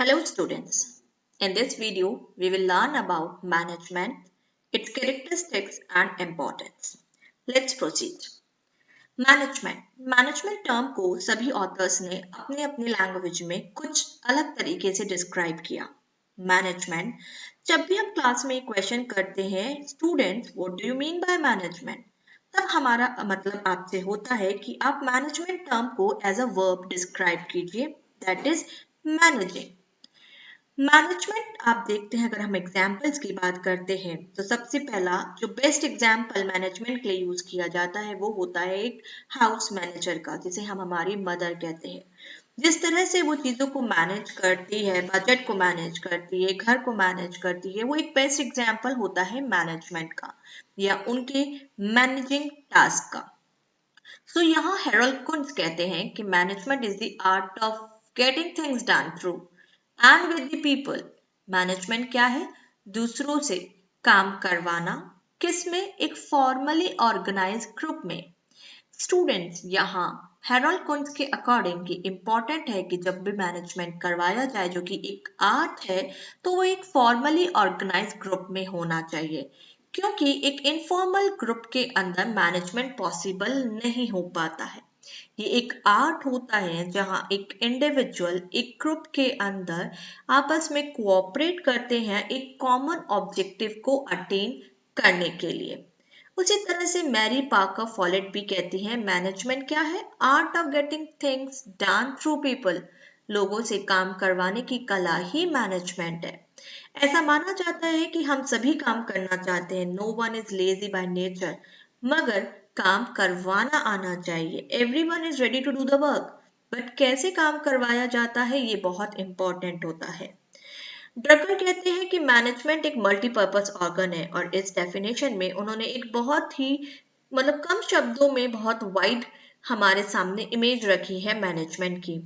Hello students. In this video, we will learn about management, its characteristics and importance. Let's proceed. Management term को सभी authors ने अपने अपने language में कुछ अलग तरीके से डिस्क्राइब किया। मैनेजमेंट, जब भी हम क्लास में क्वेश्चन करते हैं students what do you mean by management, तब हमारा मतलब आपसे होता है कि आप मैनेजमेंट टर्म को एज अ वर्ब डिस्क्राइब कीजिए, दैट इज मैनेजिंग। मैनेजमेंट आप देखते हैं, अगर हम एग्जाम्पल्स की बात करते हैं तो सबसे पहला जो बेस्ट एग्जाम्पल मैनेजमेंट के लिए यूज किया जाता है वो होता है एक हाउस मैनेजर का, जिसे हम हमारी मदर कहते हैं। जिस तरह से वो चीज़ों को मैनेज करती है, बजट को मैनेज करती है, घर को मैनेज करती है, वो एक बेस्ट एग्जाम्पल होता है मैनेजमेंट का या उनके मैनेजिंग टास्क का। सो यहाँ हेरोल्ड कुंट्ज कहते हैं कि management is the art of getting things done through and with the people. Management क्या है? दूसरों से काम करवाना, किसमें? एक फॉर्मली ऑर्गेनाइज ग्रुप में। स्टूडेंट्स, यहाँ हेरोल्ड कुंट्ज के अकॉर्डिंग कि इम्पॉर्टेंट है कि जब भी मैनेजमेंट करवाया जाए जो कि एक आर्ट है, तो वो एक फॉर्मली ऑर्गेनाइज ग्रुप में होना चाहिए, क्योंकि एक इनफॉर्मल ग्रुप के अंदर मैनेजमेंट पॉसिबल नहीं हो पाता है। ये एक आर्ट होता है जहाँ एक इंडिविजुअल एक ग्रुप के अंदर आपस में कोऑपरेट करते हैं एक कॉमन ऑब्जेक्टिव को अटेन करने के लिए। उसी तरह से मैरी पार्कर फॉलेट भी कहती हैं मैनेजमेंट क्या है? Art of getting things done through people. लोगों से काम करवाने की कला ही मैनेजमेंट है। ऐसा माना जाता है कि हम सभी काम करना चाहते हैं, no one is lazy by nature, मगर काम करवाना आना चाहिए। Everyone is ready to do the work, but कैसे काम करवाया जाता है ये बहुत इंपॉर्टेंट होता है। ड्रकर कहते हैं कि मैनेजमेंट एक मल्टीपर्पज ऑर्गन है और इस डेफिनेशन में उन्होंने एक बहुत ही कम शब्दों में बहुत वाइड हमारे सामने इमेज रखी है मैनेजमेंट की।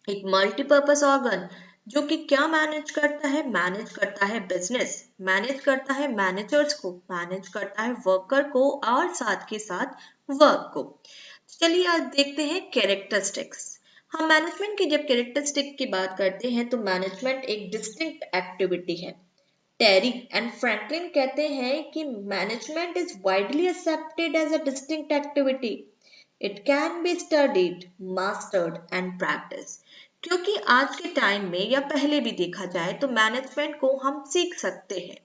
एक मल्टीपर्पज ऑर्गन जो कि क्या मैनेज करता है? मैनेज करता है बिजनेस, मैनेज करता है मैनेजर्स को, मैनेज करता है वर्कर को और साथ के साथ वर्क को। चलिए आज देखते हैं कैरेक्टरिस्टिक्स। हम मैनेजमेंट की जब कैरेक्टरिस्टिक की बात करते हैं तो मैनेजमेंट एक डिस्टिंक्ट एक्टिविटी है। टेरी एंड फ्रैंकलिन कहते हैं कि management is widely accepted as a distinct activity. It can be studied, mastered and practice. क्योंकि आज के टाइम में या पहले भी देखा जाए तो मैनेजमेंट को हम सीख सकते हैं,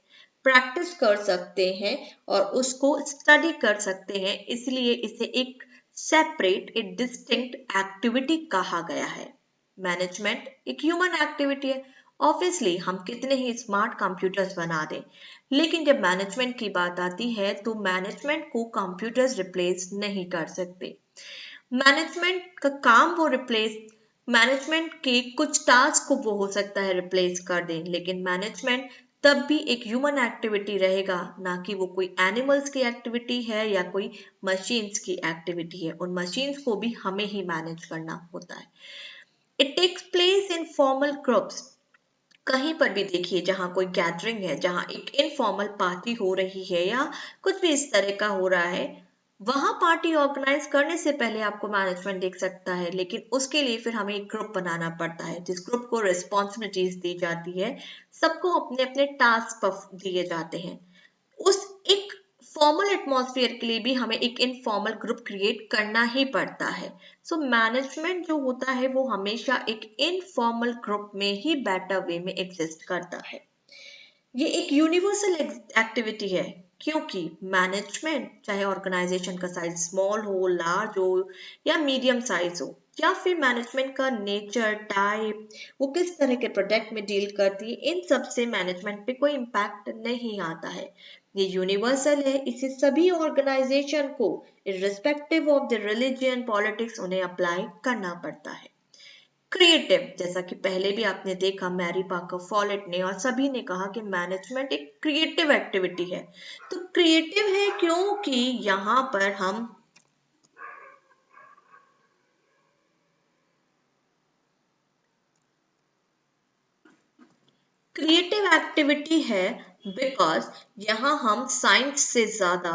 प्रैक्टिस कर सकते हैं और उसको स्टडी कर सकते हैं, इसलिए इसे एक सेपरेट एक डिस्टिंक्ट एक्टिविटी कहा गया है। मैनेजमेंट एक ह्यूमन एक्टिविटी है। ऑब्वियसली हम कितने ही स्मार्ट कंप्यूटर्स बना दें, लेकिन जब मैनेजमेंट की बात आती है तो मैनेजमेंट को कंप्यूटर्स रिप्लेस नहीं कर सकते। मैनेजमेंट का काम वो रिप्लेस, मैनेजमेंट के कुछ टास्क को वो हो सकता है रिप्लेस कर दें, लेकिन मैनेजमेंट तब भी एक ह्यूमन एक्टिविटी रहेगा, ना कि वो कोई एनिमल्स की एक्टिविटी है या कोई मशीन्स की एक्टिविटी है। उन मशीन्स को भी हमें ही मैनेज करना होता है। It takes place in formal groups. कहीं पर भी देखिए जहाँ कोई गैदरिंग है, जहाँ एक इनफॉर्मल पार्टी हो रही है या कुछ भी इस तरह का हो रहा है, वहां पार्टी ऑर्गेनाइज करने से पहले आपको मैनेजमेंट देख सकता है, लेकिन उसके लिए फिर हमें एक ग्रुप बनाना पड़ता है जिस ग्रुप को रिस्पॉन्सिबिलिटीज दी जाती है, सबको अपने अपने टास्क दिए जाते हैं। उस एक फॉर्मल एटमॉस्फेयर के लिए भी हमें एक इनफॉर्मल ग्रुप क्रिएट करना ही पड़ता है। सो मैनेजमेंट जो होता है वो हमेशा एक इनफॉर्मल ग्रुप में ही बेटर वे में एग्जिस्ट करता है। ये एक यूनिवर्सल एक्टिविटी है, क्योंकि मैनेजमेंट चाहे ऑर्गेनाइजेशन का साइज स्मॉल हो, लार्ज हो या मीडियम साइज हो, या फिर मैनेजमेंट का नेचर, टाइप, वो किस तरह के प्रोडक्ट में डील करती है, इन सब से मैनेजमेंट पे कोई इम्पैक्ट नहीं आता है। ये यूनिवर्सल है, इसे सभी ऑर्गेनाइजेशन को irrespective of the religion, politics उन्हें अप्लाई करना पड़ता है। क्रिएटिव, जैसा कि पहले भी आपने देखा मैरी पार्कर फॉलेट ने और सभी ने कहा कि मैनेजमेंट एक क्रिएटिव एक्टिविटी है। तो क्रिएटिव है क्योंकि यहाँ पर हम क्रिएटिव एक्टिविटी है बिकॉज यहाँ हम साइंस से ज्यादा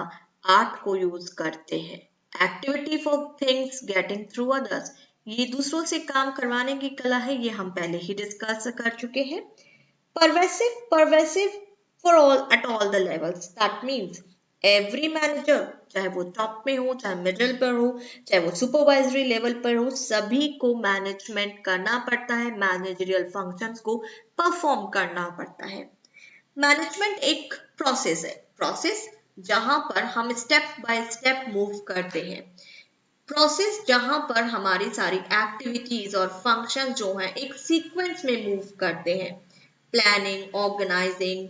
आर्ट को यूज करते हैं। Activity for things getting through others, ये दूसरों से काम करवाने की कला है, ये हम पहले ही डिस्कस कर चुके हैं। Pervasive for all at all the levels, that means every manager, चाहे वो टॉप में हो, चाहे मिडिल पर हो, चाहे वो सुपरवाइजरी लेवल पर हो, सभी को मैनेजमेंट करना पड़ता है, मैनेजरियल फंक्शंस को परफॉर्म करना पड़ता है। मैनेजमेंट एक प्रोसेस है, प्रोसेस जहां पर हम स्टेप बाय स्टेप मूव करते हैं, प्रोसेस जहां पर हमारी सारी एक्टिविटीज और फंक्शन जो हैं एक सीक्वेंस में मूव करते हैं, प्लानिंग, ऑर्गेनाइजिंग,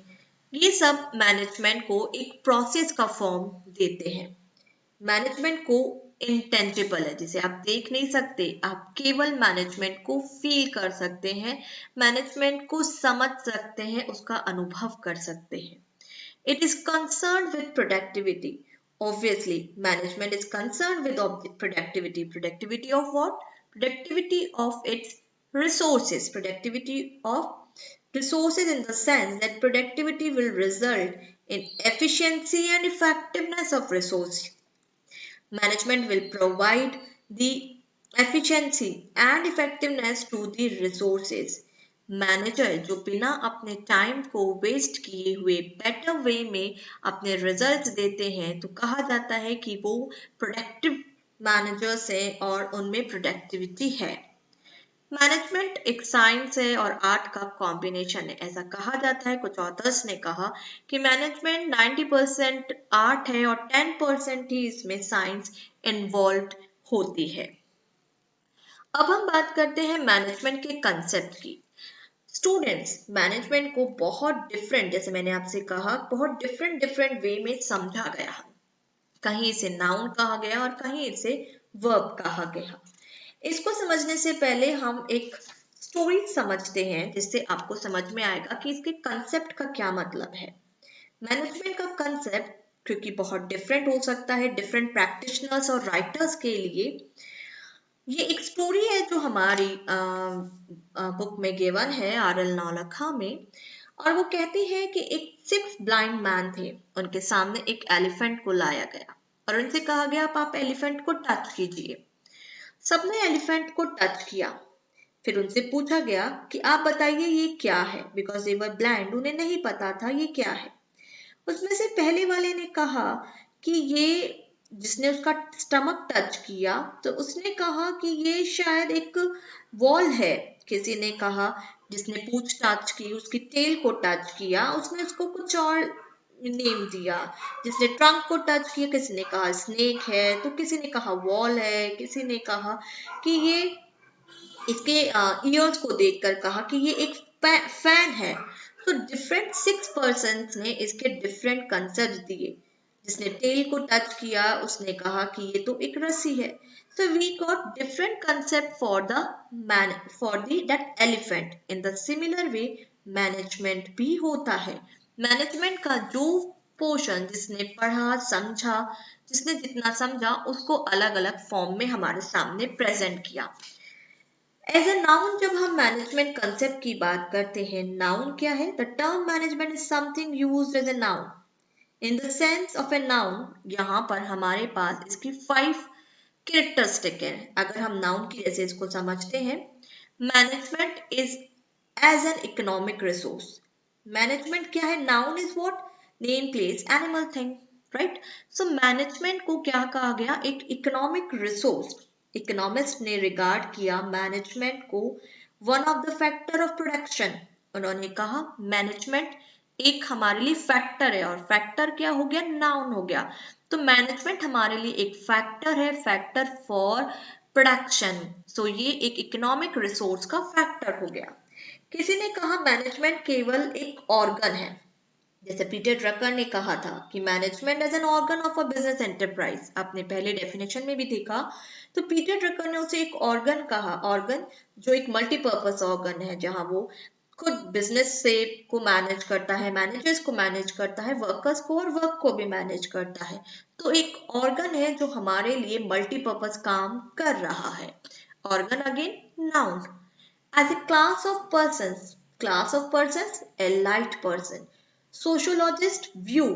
ये सब मैनेजमेंट को एक प्रोसेस का फॉर्म देते हैं। मैनेजमेंट को इंटेंजिबल है, जिसे आप देख नहीं सकते, आप केवल मैनेजमेंट को फील कर सकते हैं, मैनेजमेंट को समझ सकते हैं, उसका अनुभव कर सकते हैं। It is concerned with productivity. Obviously, management is concerned with productivity. Productivity of what? Productivity of its resources. Productivity of resources in the sense that productivity will result in efficiency and effectiveness of resource. Management will provide the efficiency and effectiveness to the resources. Manager जो बिना अपने time को waste किए हुए better way में अपने results देते हैं, तो कहा जाता है कि वो प्रोडक्टिव मैनेजर्स हैं और उनमें प्रोडक्टिविटी है। मैनेजमेंट एक साइंस है और आर्ट का कॉम्बिनेशन है, ऐसा कहा जाता है। कुछ ऑथर्स ने कहा कि मैनेजमेंट 90% आर्ट है और 10% ही इसमें साइंस इन्वॉल्व होती है। अब हम बात करते हैं मैनेजमेंट के कंसेप्ट की। स्टूडेंट्स, मैनेजमेंट को बहुत डिफरेंट, जैसे मैंने आपसे कहा, बहुत डिफरेंट वे में समझा गया है। कहीं इसे नाउन कहा गया और कहीं इसे वर्ब कहा गया। इसको समझने से पहले हम एक स्टोरी समझते हैं, जिससे आपको समझ में आएगा कि इसके कंसेप्ट का क्या मतलब है। मैनेजमेंट का कंसेप्ट क्योंकि बहुत डिफरेंट हो सकता है डिफरेंट प्रैक्टिशनर्स और राइटर्स के लिए, ये एक स्टोरी है जो हमारी बुक में गिवन है आर.एल. नौलखा में, और वो कहती है कि एक 6 ब्लाइंड मैन थे, उनके सामने एक एलिफेंट को लाया गया और उनसे कहा गया आप एलिफेंट को टच कीजिए। सबने एलिफेंट को टच किया, फिर उनसे पूछा गया कि आप बताइए ये क्या है, बिकॉज दे वर ब्लाइंड, उन्हें नहीं पता था ये क्या है। उसमें से पहले वाले ने कहा कि ये, जिसने उसका स्टमक टच किया, तो उसने कहा कि ये शायद एक वॉल है। किसी ने कहा, जिसने पूंछ टच की, उसकी टेल को टच किया, उसने उसको कुछ और नेम दिया। जिसने ट्रंक को टच किया, किसी ने कहा स्नेक है, तो किसी ने कहा वॉल है, किसी ने कहा कि ये, इसके ईयर्स को देखकर कहा कि ये एक फैन है। तो डिफरेंट 6 पर्सन्स ने इसके डिफरेंट कंसेप्ट दिए। जिसने टेल को टच किया उसने कहा कि ये तो एक रस्सी है। So we got different concept for the man, for the that elephant. In the similar way management भी होता है। मैनेजमेंट का जो पोर्शन जिसने पढ़ा समझा, जिसने जितना समझा, उसको अलग अलग फॉर्म में हमारे सामने प्रेजेंट किया। एज अ नाउन जब हम मैनेजमेंट कंसेप्ट की बात करते हैं, नाउन क्या है? The term management is something used as a noun in the sense of a noun. यहाँ पर हमारे पास इसकी 5 कैरेक्टरिस्टिक है। अगर हम नाउन की जैसे इसको समझते हैं, management is as an economic resource. Management क्या है? Noun is what? Name, place, animal, thing, right. So management को क्या कहा गया? एक इकोनॉमिक रिसोर्स। इकोनॉमिस्ट ने रिगार्ड किया मैनेजमेंट को one of the factor of production. उन्होंने कहा मैनेजमेंट एक हमारे लिए फैक्टर है, और फैक्टर क्या हो गया? नाउन हो गया। तो मैनेजमेंट हमारे लिए एक फैक्टर है, फैक्टर फॉर प्रोडक्शन। सो ये एक इकोनॉमिक रिसोर्स का फैक्टर हो गया। किसी ने कहा मैनेजमेंट केवल एक ऑर्गन है, जैसे पीटर ड्रकर ने कहा था कि management as an organ of a business enterprise. आपने पहले डेफिनेशन में भी देखा, तो पीटर ड्रकर ने उसे एक ऑर्गन कहा। ऑर्गन जो एक मल्टीपर्पस ऑर्गन है, जहां वो खुद बिजनेस से को मैनेज करता है, मैनेजर्स को मैनेज करता है, वर्कर्स को और वर्क को भी मैनेज करता है। तो एक ऑर्गन है जो हमारे लिए मल्टीपर्पस काम कर रहा है। Organ again noun. As a class of persons, a light person. Sociologists view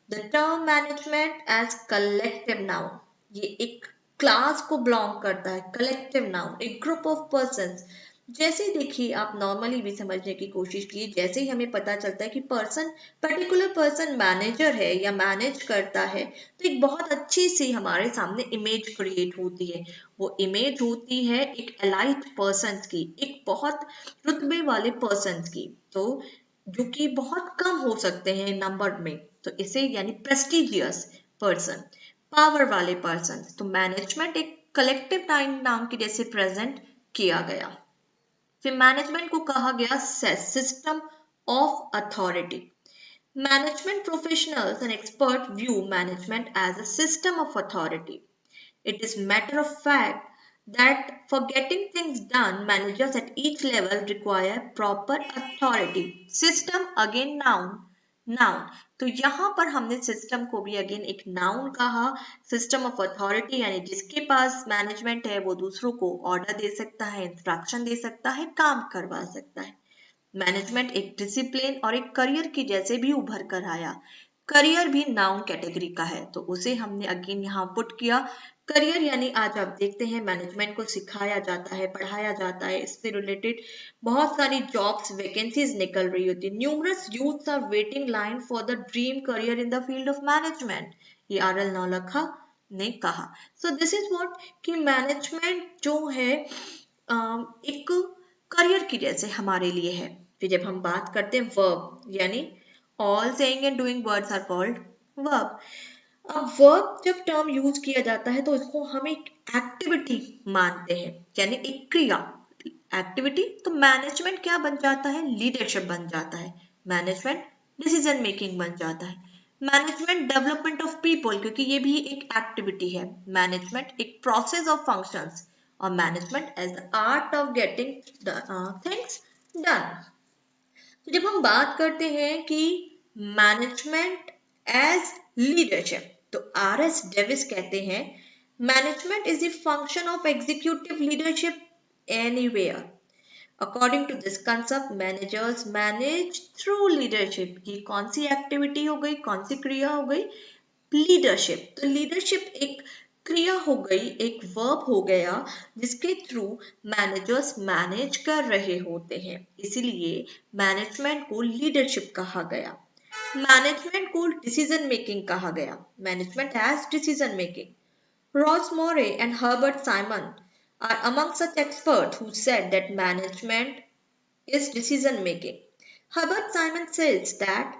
the term management as collective noun. ये एक क्लास को बिलोंग करता है, कलेक्टिव नाउन, एक ग्रुप ऑफ पर्सन्स। जैसे देखिए आप नॉर्मली भी समझने की कोशिश कीजिए, जैसे ही हमें पता चलता है कि पर्टिकुलर पर्सन मैनेजर है या मैनेज करता है, तो एक बहुत अच्छी सी हमारे सामने इमेज क्रिएट होती है। वो इमेज होती है एक एलाइट पर्सन की, एक बहुत रुतबे वाले पर्सन की, तो जो कि बहुत कम हो सकते हैं नंबर में, तो इसे यानी प्रेस्टिजियस पर्सन, पावर वाले पर्सन। तो मैनेजमेंट एक कलेक्टिव नाम के जैसे प्रेजेंट किया गया। फिर मैनेजमेंट को कहा गया system of authority. Management professionals and experts view management as a system of authority. It is matter of fact that for getting things done, managers at each level require proper authority. System again noun. Noun, तो यहाँ पर हमने system को भी again एक noun कहा। System of authority यानी जिसके पास मैनेजमेंट है वो दूसरों को ऑर्डर दे सकता है, इंस्ट्रक्शन दे सकता है, काम करवा सकता है। मैनेजमेंट एक डिसिप्लिन और एक करियर की जैसे भी उभर कर आया। करियर भी नाउन कैटेगरी का है, तो उसे हमने अगेन यहाँ पुट किया। करियर यानी आज आप देखते हैं मैनेजमेंट को सिखाया जाता है, पढ़ाया जाता है, इससे रिलेटेड बहुत सारी जॉब्स वैकेंसीज निकल रही होती है। Numerous youths are waiting line for the dream career in the field of management, ये आर.एल. नौलखा ने कहा। सो दिस इज व्हाट कि मैनेजमेंट जो है एक करियर की जैसे हमारे लिए है। फिर जब हम बात करते हैं वर्ब, यानी all saying and doing words are called verb. अब वर्ब जब टर्म यूज किया जाता है तो इसको हम एक एक्टिविटी मानते हैं, यानी एक क्रिया, एक्टिविटी। तो मैनेजमेंट क्या बन जाता है, लीडरशिप बन जाता है। मैनेजमेंट डिसीजन मेकिंग बन जाता है। मैनेजमेंट डेवलपमेंट ऑफ पीपल, क्योंकि ये भी एक एक्टिविटी है। मैनेजमेंट एक प्रोसेस ऑफ फंक्शंस, और management as the art of getting things done. तो जब हम बात करते हैं कि मैनेजमेंट एज लीडरशिप, तो आर.एस. डेविस कहते हैं management is the function of executive leadership anywhere. According to this concept managers manage through leadership. ये कौन सी एक्टिविटी हो गई, कौन सी क्रिया हो गई, लीडरशिप। तो लीडरशिप एक क्रिया हो गई, एक वर्ब हो गया जिसके थ्रू मैनेजर्स मैनेज कर रहे होते हैं, इसीलिए मैनेजमेंट को लीडरशिप कहा गया। मैनेजमेंट को डिसीजन मेकिंग कहा गया, management as decision making. Ross Moore and Herbert Simon are among such experts who said that management is decision making. Herbert Simon says that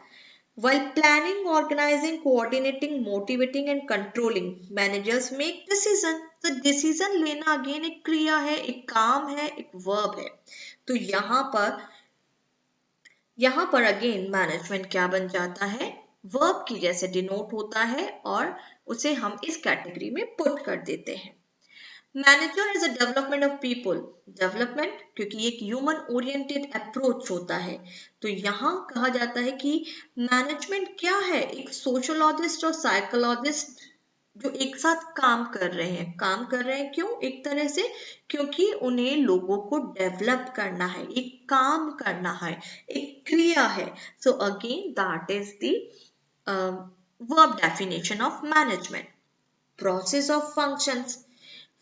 while planning, organizing, coordinating, motivating and controlling, managers make decision. तो decision लेना again एक क्रिया है, एक काम है, एक verb है। तो यहाँ पर अगेन मैनेजमेंट क्या बन जाता है, वर्ब की जैसे डिनोट होता है, और उसे हम इस कैटेगरी में पुट कर देते हैं। Manager is a development of people. Development क्योंकि एक ह्यूमन ओरिएंटेड अप्रोच होता है, तो यहाँ कहा जाता है कि मैनेजमेंट क्या है, एक सोशोलॉजिस्ट और साइकोलॉजिस्ट जो एक साथ काम कर रहे हैं। काम कर रहे हैं क्यों, एक तरह से क्योंकि उन्हें लोगों को डेवलप करना है, एक काम करना है, एक क्रिया है। So again that is the verb definition of management. Process of functions,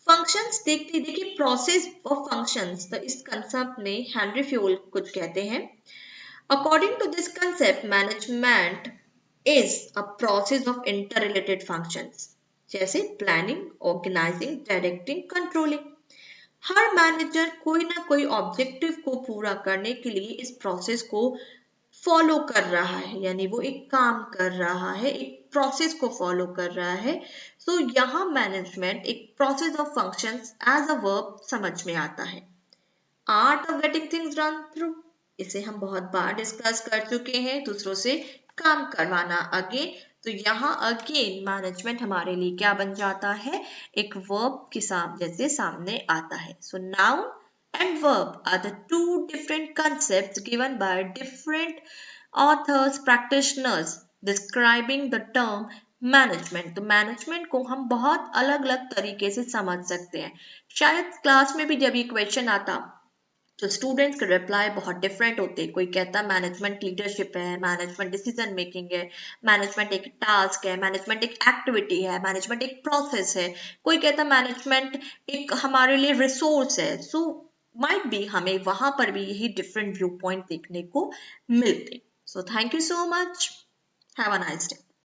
functions देखिए प्रोसेस ऑफ फंक्शंस, तो इस कंसेप्ट में हेनरी फ्यूल कुछ कहते हैं। According to this concept management is a process of interrelated functions, जैसे planning, organising, directing, controlling. हर manager कोई ना कोई ऑब्जेक्टिव को पूरा करने के लिए इस प्रोसेस को फॉलो कर रहा है, यानी वो एक काम कर रहा है, एक प्रोसेस को फॉलो कर रहा है। सो यहाँ मैनेजमेंट एक process of functions as a verb समझ में आता है। Art of getting things done through, इसे हम बहुत बार डिस्कस कर चुके हैं, दूसरों से काम करवाना अगेन। तो यहाँ अगेन मैनेजमेंट हमारे लिए क्या बन जाता है, एक वर्ब के जैसे सामने आता है। सो noun and verb are the two different concepts given by different authors, practitioners describing the term management. तो मैनेजमेंट को हम बहुत अलग अलग तरीके से समझ सकते हैं। शायद क्लास में भी जब ये क्वेश्चन आता तो स्टूडेंट्स के रिप्लाई बहुत डिफरेंट होते हैं। कोई कहता है मैनेजमेंट लीडरशिप है, मैनेजमेंट डिसीजन मेकिंग है, मैनेजमेंट एक टास्क है, मैनेजमेंट एक एक्टिविटी है, मैनेजमेंट एक प्रोसेस है। कोई कहता है मैनेजमेंट एक हमारे लिए रिसोर्स है। सो माइट बी हमें वहां पर भी यही डिफरेंट व्यू पॉइंट देखने को मिलते। So thank you so much, have a nice day.